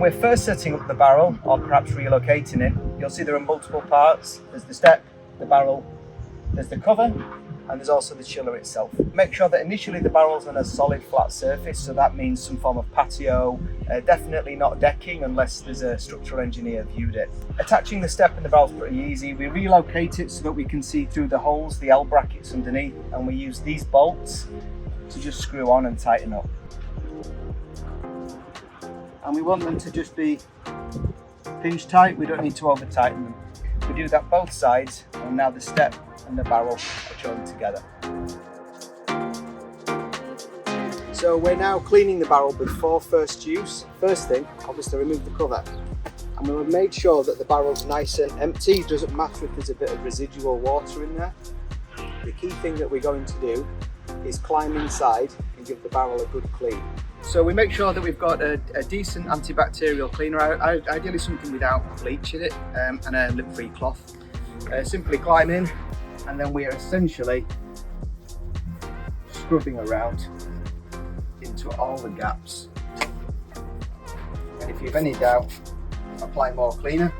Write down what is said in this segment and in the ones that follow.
we're first setting up the barrel, or perhaps relocating it, you'll see there are multiple parts. There's the step, the barrel, there's the cover, and there's also the chiller itself. Make sure that initially the barrel's on a solid flat surface, so that means some form of patio, definitely not decking unless there's a structural engineer viewed it. Attaching the step and the barrel's pretty easy. We relocate it so that we can see through the holes, the L brackets underneath, and we use these bolts to just screw on and tighten up. And we want them to just be pinch tight, we don't need to over tighten them. We do that both sides, and now the step and the barrel are joined together. So we're now cleaning the barrel before first use. First thing, obviously remove the cover. And we'll make sure that the barrel's nice and empty. It doesn't matter if there's a bit of residual water in there. The key thing that we're going to do is climb inside and give the barrel a good clean. So we make sure that we've got a decent antibacterial cleaner, ideally something without bleach in it, and a lip-free cloth. Simply climb in, and then we are essentially scrubbing around into all the gaps. And if you have any doubt, apply more cleaner.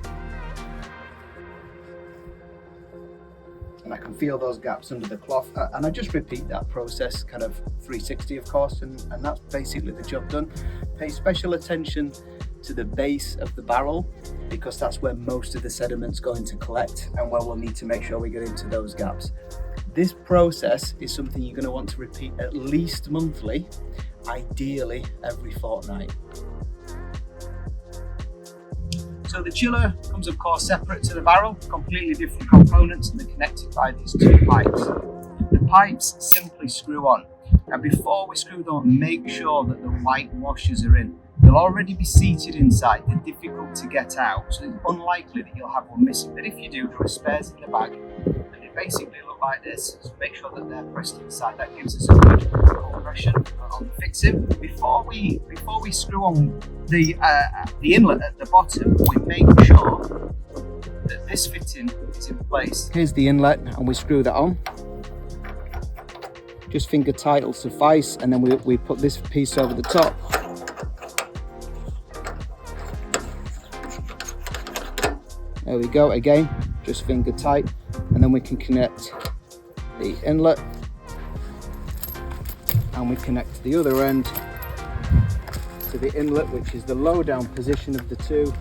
And I can feel those gaps under the cloth, and I just repeat that process kind of 360 of course, and that's basically the job done. Pay special attention to the base of the barrel, because that's where most of the sediment's going to collect and where we'll need to make sure we get into those gaps. This process is something you're going to want to repeat at least monthly, ideally every fortnight. So the chiller comes of course separate to the barrel, completely different components, and they're connected by these two pipes. The pipes simply screw on, and before we screw them on, make sure that the white washers are in. They'll already be seated inside, they're difficult to get out, so it's unlikely that you'll have one missing, but if you do, there are spares in the bag, and they basically look like this, so make sure that they're pressed inside. That gives us a good compression on the fixing. Before we screw on the inlet at the bottom, we make sure that this fitting is in place. Here's the inlet, and we screw that on. Just finger tight will suffice, and then we put this piece over the top. There we go, again, just finger tight, and then we can connect the inlet, and we connect the other end to the inlet, which is the low down position of the two.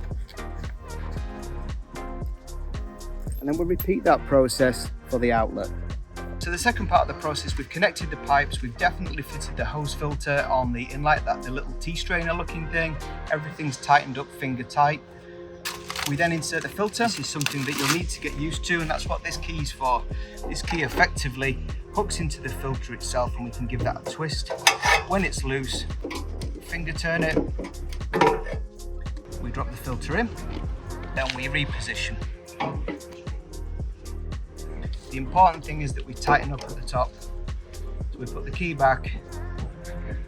And then we'll repeat that process for the outlet. So the second part of the process, we've connected the pipes, we've definitely fitted the hose filter on the inlet, the little T-strainer looking thing. Everything's tightened up finger tight. We then insert the filter. This is something that you'll need to get used to, and that's what this key is for. This key effectively hooks into the filter itself, and we can give that a twist. When it's loose, finger turn it, we drop the filter in, then we reposition. The important thing is that we tighten up at the top. So we put the key back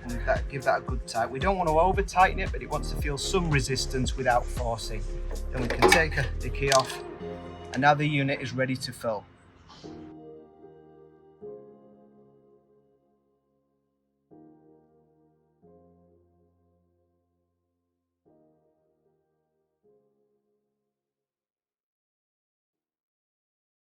and give that a good tight. We don't want to over tighten it, but it wants to feel some resistance without forcing. Then we can take the key off, and now the unit is ready to fill.